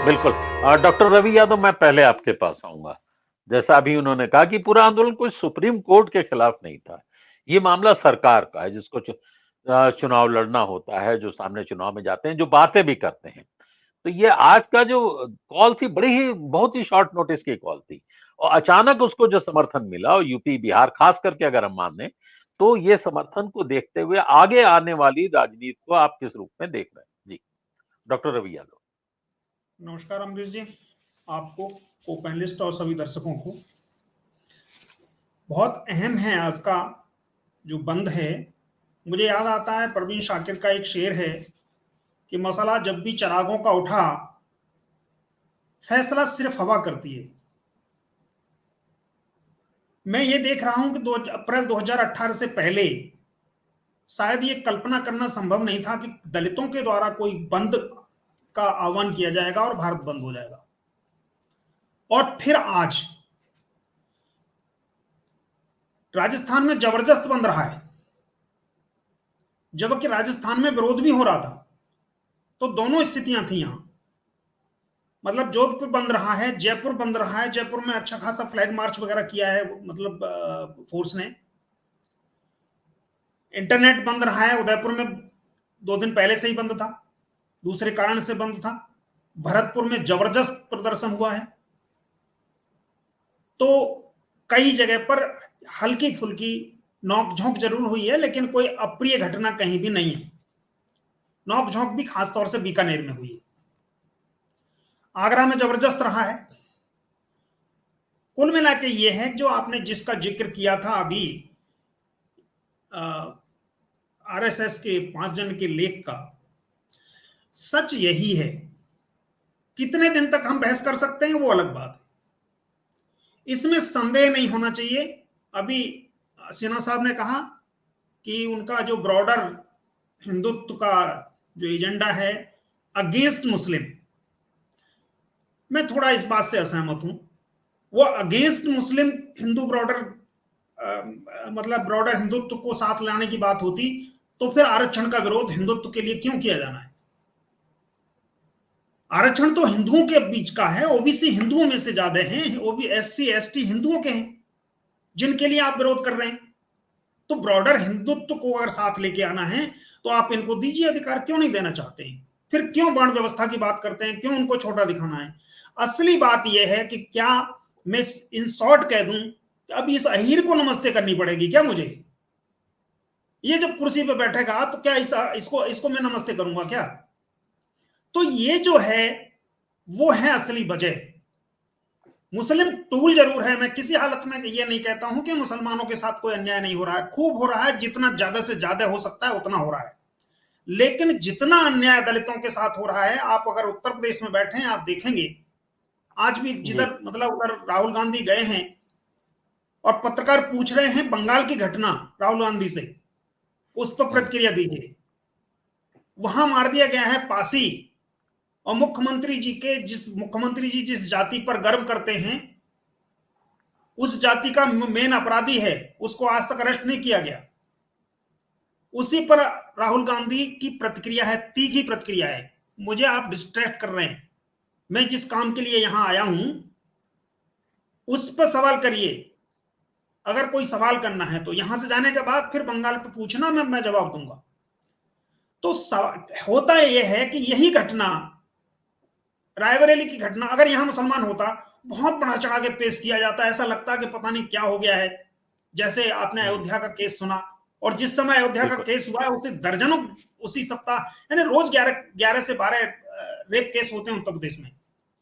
बिल्कुल। डॉक्टर रवि यादव, मैं पहले आपके पास आऊँगा। जैसा अभी उन्होंने कहा कि पूरा आंदोलन कोई सुप्रीम कोर्ट के खिलाफ नहीं था। ये मामला सरकार का है, जिसको चुनाव लड़ना होता है, जो सामने चुनाव में जाते हैं, जो बातें भी करते हैं। तो ये आज का जो कॉल थी, बड़ी ही बहुत ही शॉर्ट नोटिस की कॉल थी और अचानक उसको जो समर्थन मिला, और यूपी, बिहार खास करके अगर हम माने, तो ये समर्थन को देखते हुए आगे आने वाली राजनीति को आप किस रूप में देख रहे हैं? जी, डॉक्टर रवि यादव। नमस्कार अमरीश जी, आपको, को पैनलिस्ट और सभी दर्शकों को। बहुत अहम है आज का जो बंद है। मुझे याद आता है परवीन शाकिर का एक शेर है कि मसला जब भी चरागों का उठा, फैसला सिर्फ हवा करती है। मैं ये देख रहा हूं कि 2 अप्रैल 2018 से पहले शायद ये कल्पना करना संभव नहीं था कि दलितों के द्वारा कोई बंद का आह्वान किया जाएगा और भारत बंद हो जाएगा। और फिर आज राजस्थान में जबरदस्त बंद रहा है, जबकि राजस्थान में विरोध भी हो रहा था। तो दोनों स्थितियां थी यहां। मतलब जोधपुर बंद रहा है, जयपुर बंद रहा है। जयपुर में अच्छा खासा फ्लैग मार्च वगैरह किया है, मतलब फोर्स ने। इंटरनेट बंद रहा है, उदयपुर में 2 दिन पहले से ही बंद था, दूसरे कारण से बंद था। भरतपुर में जबरदस्त प्रदर्शन हुआ है। तो कई जगह पर हल्की फुल्की नोकझोंक जरूर हुई है, लेकिन कोई अप्रिय घटना कहीं भी नहीं है। नोकझोंक भी खासतौर से बीकानेर में हुई है। आगरा में जबरदस्त रहा है। कुल मिला के ये है जो आपने जिसका जिक्र किया था अभी, आरएसएस के 5 जन के लेख का, सच यही है। कितने दिन तक हम बहस कर सकते हैं वो अलग बात है, इसमें संदेह नहीं होना चाहिए। अभी सिन्हा साहब ने कहा कि उनका जो ब्रॉडर हिंदुत्व का जो एजेंडा है अगेंस्ट मुस्लिम, मैं थोड़ा इस बात से असहमत हूं। वो अगेंस्ट मुस्लिम हिंदू ब्रॉडर, मतलब ब्रॉडर हिंदुत्व को साथ लाने की बात होती तो फिर आरक्षण का विरोध हिंदुत्व के लिए क्यों किया जाना है? आरक्षण तो हिंदुओं के बीच का है, ओबीसी हिंदुओं में से ज्यादा हैं, ओबी एससी एसटी हिंदुओं के हैं जिनके लिए आप विरोध कर रहे हैं। तो ब्रॉडर हिंदुत्व को अगर साथ लेके आना है तो आप इनको दीजिए अधिकार, क्यों नहीं देना चाहते हैं? फिर क्यों बाण व्यवस्था की बात करते हैं, क्यों उनको छोटा दिखाना है? असली बात यह है कि क्या मैं इन शॉर्ट कह दूं कि अब इस अहीर को नमस्ते करनी पड़ेगी क्या मुझे? ये जब कुर्सी पे बैठेगा तो क्या इसको इसको मैं नमस्ते करूंगा क्या? तो ये जो है वो है असली वजह। मुस्लिम टूल जरूर है। मैं किसी हालत में ये नहीं कहता हूं कि मुसलमानों के साथ कोई अन्याय नहीं हो रहा है, खूब हो रहा है, जितना ज्यादा से ज्यादा हो सकता है उतना हो रहा है। लेकिन जितना अन्याय दलितों के साथ हो रहा है, आप अगर उत्तर प्रदेश में बैठे हैं आप देखेंगे, आज भी जी, जिधर मतलब उधर राहुल गांधी गए हैं और पत्रकार पूछ रहे हैं बंगाल की घटना राहुल गांधी से, उस पर प्रतिक्रिया दीजिए। वहां मार दिया गया है फांसी, और मुख्यमंत्री जी जिस जाति पर गर्व करते हैं, उस जाति का मेन अपराधी है, उसको आज तक अरेस्ट नहीं किया गया। उसी पर राहुल गांधी की प्रतिक्रिया है, तीखी प्रतिक्रिया है, मुझे आप डिस्ट्रैक्ट कर रहे हैं, मैं जिस काम के लिए यहां आया हूं उस पर सवाल करिए। अगर कोई सवाल करना है तो यहां से जाने के बाद फिर बंगाल पे पूछना, मैं जवाब दूंगा। तो होता यह है कि यही घटना, रायबरेली की घटना, अगर यहां मुसलमान होता, बहुत बढ़ा चढ़ा के पेश किया जाता, ऐसा लगता कि पता नहीं क्या हो गया है। जैसे आपने अयोध्या का केस सुना, और जिस समय अयोध्या का बिल्कुल। केस हुआ है उसे दर्जनों उसी सप्ताह, यानी रोज 11 से 12 रेप केस होते हैं उत्तर प्रदेश में,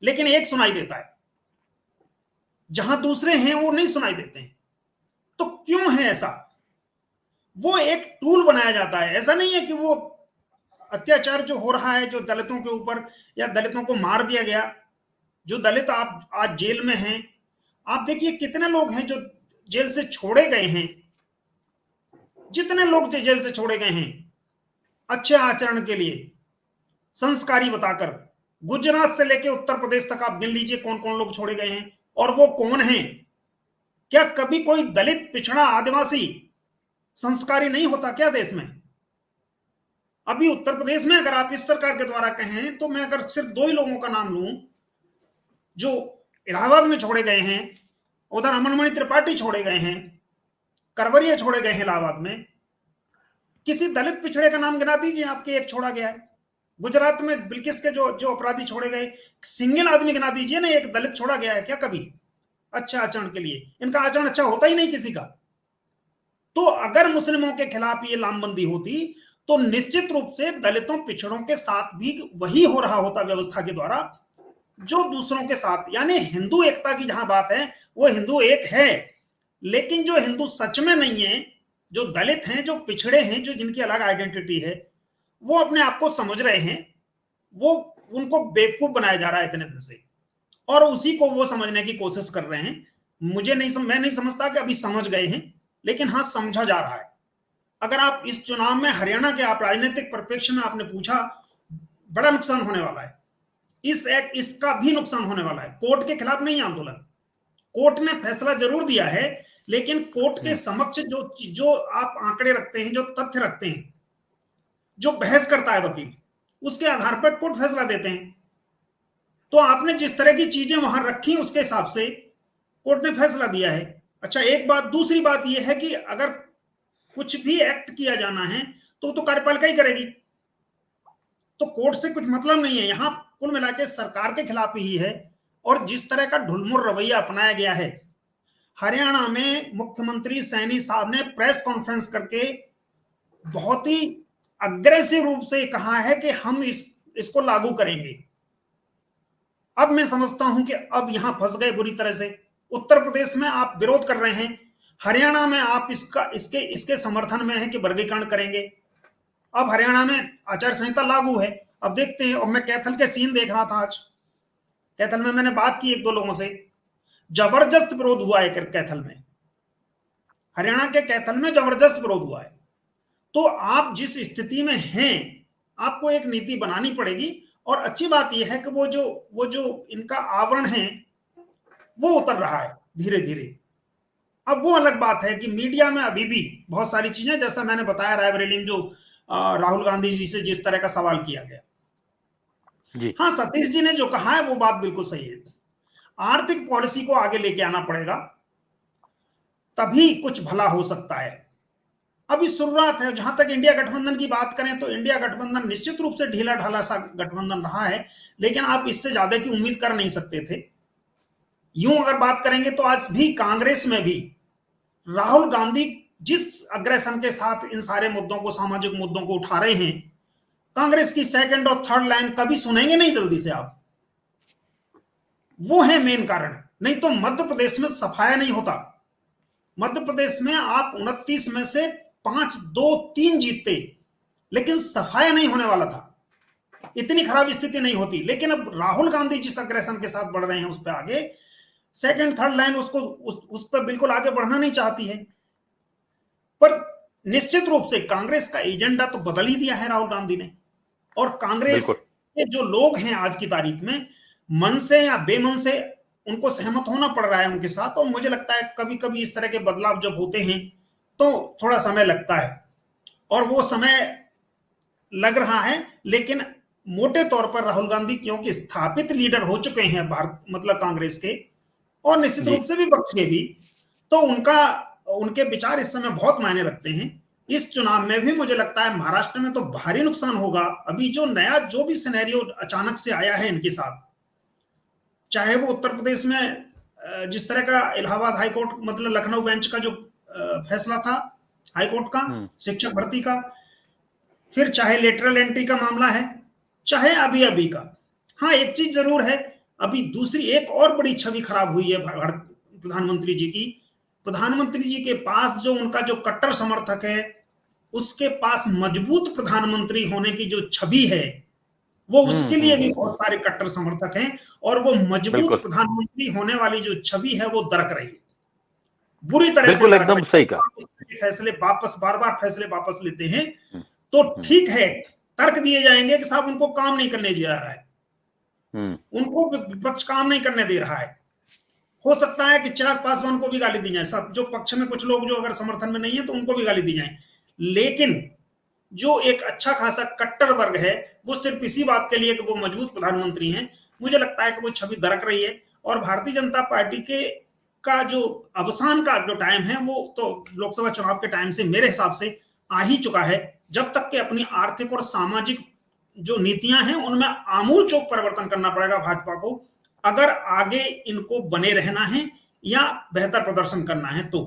लेकिन एक सुनाई देता है, जहां दूसरे हैं वो नहीं सुनाई देते हैं। तो क्यों है ऐसा? वो एक टूल बनाया जाता है। ऐसा नहीं है कि वो अत्याचार जो हो रहा है, जो दलितों के ऊपर, या दलितों को मार दिया गया, जो दलित आप आज जेल में हैं, आप देखिए कितने लोग हैं जो जेल से छोड़े गए हैं, जितने लोग जेल से छोड़े गए हैं अच्छे आचरण के लिए, संस्कारी बताकर। गुजरात से लेकर उत्तर प्रदेश तक आप गिन लीजिए कौन कौन लोग छोड़े गए हैं, और वो कौन हैं? क्या कभी कोई दलित, पिछड़ा, आदिवासी संस्कारी नहीं होता क्या देश में? अभी उत्तर प्रदेश में अगर आप इस सरकार के द्वारा कहें तो मैं अगर सिर्फ 2 ही लोगों का नाम लूं, जो इलाहाबाद में छोड़े गए हैं, उधर अमनमणि त्रिपाठी छोड़े गए हैं, करवरिया छोड़े गए हैं इलाहाबाद में, किसी दलित पिछड़े का नाम गिना दीजिए आपके, एक छोड़ा गया है। गुजरात में बिल्किस के जो जो अपराधी छोड़े गए, सिंगल आदमी गिना दीजिए ना, एक दलित छोड़ा गया है क्या कभी अच्छा आचरण के लिए? इनका आचरण अच्छा होता ही नहीं किसी का। तो अगर मुस्लिमों के खिलाफ ये लामबंदी होती तो निश्चित रूप से दलितों पिछड़ों के साथ भी वही हो रहा होता व्यवस्था के द्वारा जो दूसरों के साथ, यानी हिंदू एकता की जहां बात है वो हिंदू एक है, लेकिन जो हिंदू सच में नहीं है, जो दलित हैं, जो पिछड़े हैं, जो जिनकी अलग आइडेंटिटी है, वो अपने आप को समझ रहे हैं, वो उनको बेवकूफ बनाया जा रहा है इतने दिन से, और उसी को वो समझने की कोशिश कर रहे हैं। मैं नहीं समझता कि अभी समझ गए हैं, लेकिन हाँ समझा जा रहा है। अगर आप इस चुनाव में हरियाणा के आप राजनीतिक परिप्रेक्ष्य में आपने पूछा, बड़ा नुकसान होने वाला है, इसका भी नुकसान होने वाला है। कोर्ट के खिलाफ नहीं आंदोलन, कोर्ट ने फैसला जरूर दिया है, लेकिन कोर्ट के समक्ष जो आप आंकड़े रखते हैं, जो तथ्य रखते हैं, जो बहस करता है वकील, उसके आधार पर कोर्ट फैसला देते हैं। तो आपने जिस तरह की चीजें वहां रखी उसके हिसाब से कोर्ट ने फैसला दिया है। अच्छा, एक बात, दूसरी बात यह है कि अगर कुछ भी एक्ट किया जाना है तो कार्यपालिका ही करेगी, तो कोर्ट से कुछ मतलब नहीं है। यहां कुल मिलाकर सरकार के खिलाफ ही है। और जिस तरह का ढुलमुर रवैया अपनाया गया है, हरियाणा में मुख्यमंत्री सैनी साहब ने प्रेस कॉन्फ्रेंस करके बहुत ही अग्रेसिव रूप से कहा है कि हम इसको लागू करेंगे। अब मैं समझता हूं कि अब यहां फंस गए बुरी तरह से। उत्तर प्रदेश में आप विरोध कर रहे हैं, हरियाणा में आप इसके समर्थन में है कि वर्गीकरण करेंगे। अब हरियाणा में आचार संहिता लागू है, अब देखते हैं। और मैं कैथल के सीन देख रहा था आज, कैथल में मैंने बात की एक दो लोगों से, जबरदस्त विरोध हुआ है कैथल में, हरियाणा के कैथल में जबरदस्त विरोध हुआ है। तो आप जिस स्थिति में हैं, आपको एक नीति बनानी पड़ेगी। और अच्छी बात यह है कि वो जो इनका आवरण है वो उतर रहा है धीरे धीरे। अब वो अलग बात है कि मीडिया में अभी भी बहुत सारी चीजें, जैसा मैंने बताया रायबरेली में जो राहुल गांधी जी से जिस तरह का सवाल किया गया जी। हाँ, सतीश जी ने जो कहा है वो बात बिल्कुल सही है। आर्थिक पॉलिसी को आगे लेके आना पड़ेगा, तभी कुछ भला हो सकता है। अभी शुरुआत है। जहां तक इंडिया गठबंधन की बात करें तो इंडिया गठबंधन निश्चित रूप से ढीला ढाला सा गठबंधन रहा है, लेकिन आप इससे ज्यादा की उम्मीद कर नहीं सकते थे। यूं अगर बात करेंगे तो आज भी कांग्रेस में भी राहुल गांधी जिस अग्रेसन के साथ इन सारे मुद्दों को, सामाजिक मुद्दों को उठा रहे हैं, कांग्रेस की सेकंड और थर्ड लाइन कभी सुनेंगे नहीं जल्दी से आप। वो है मेन कारण। नहीं तो मध्य प्रदेश में सफाया नहीं होता। मध्य प्रदेश में आप 29 में से 5-2-3 जीतते, लेकिन सफाया नहीं होने वाला था, इतनी खराब स्थिति नहीं होती। लेकिन अब राहुल गांधी जिस अग्रेसन के साथ बढ़ रहे हैं उस पर आगे सेकंड थर्ड लाइन उसको उस पर बिल्कुल आगे बढ़ना नहीं चाहती है। पर निश्चित रूप से कांग्रेस का एजेंडा तो बदल ही दिया है राहुल गांधी ने। और कांग्रेस के जो लोग हैं आज की तारीख में, मन से या बेमन से उनको सहमत होना पड़ रहा है उनके साथ। और मुझे लगता है कभी कभी इस तरह के बदलाव जब होते हैं तो थोड़ा समय लगता है, और वो समय लग रहा है। लेकिन मोटे तौर पर राहुल गांधी क्योंकि स्थापित लीडर हो चुके हैं भारत, मतलब कांग्रेस के, और निश्चित रूप से विपक्ष के भी, तो उनके विचार इस समय बहुत मायने रखते हैं। इस चुनाव में भी मुझे लगता है महाराष्ट्र में तो भारी नुकसान होगा। अभी जो भी सिनेरियो अचानक से आया है इनके साथ, चाहे वो उत्तर प्रदेश में जिस तरह का इलाहाबाद हाईकोर्ट, मतलब लखनऊ बेंच का जो फैसला था हाईकोर्ट का शिक्षक भर्ती का, फिर चाहे लेटरल एंट्री का मामला है, चाहे अभी का। हाँ, एक चीज जरूर है, अभी दूसरी एक और बड़ी छवि खराब हुई है प्रधानमंत्री जी की। प्रधानमंत्री जी के पास जो उनका जो कट्टर समर्थक है, उसके पास मजबूत प्रधानमंत्री होने की जो छवि है, वो उसके लिए भी बहुत सारे कट्टर समर्थक हैं। और वो मजबूत प्रधानमंत्री होने वाली जो छवि है वो दरक रही है, बुरी तरह से। एकदम सही कहा। फैसले वापस, बार बार फैसले वापस लेते हैं तो ठीक है, तर्क दिए जाएंगे कि साहब उनको काम नहीं करने दिया रहा है, उनको विपक्ष काम नहीं करने दे रहा है। हो सकता है कि चिराग पासवान को भी गाली दी जाए, सब जो पक्ष में कुछ लोग जो अगर समर्थन में नहीं है तो उनको भी गाली दी जाए। लेकिन जो एक अच्छा खासा कट्टर वर्ग है, वो सिर्फ इसी बात के लिए कि वो मजबूत प्रधानमंत्री हैं, मुझे लगता है कि वो छवि दरक रही है और भारतीय जनता पार्टी के का जो अवसान का जो टाइम है वो तो लोकसभा चुनाव के टाइम से मेरे हिसाब से आ ही चुका है। जब तक कि अपनी आर्थिक और सामाजिक जो नीतियां हैं उनमें आमूल चौक परिवर्तन करना पड़ेगा भाजपा को, अगर आगे इनको बने रहना है या बेहतर प्रदर्शन करना है तो।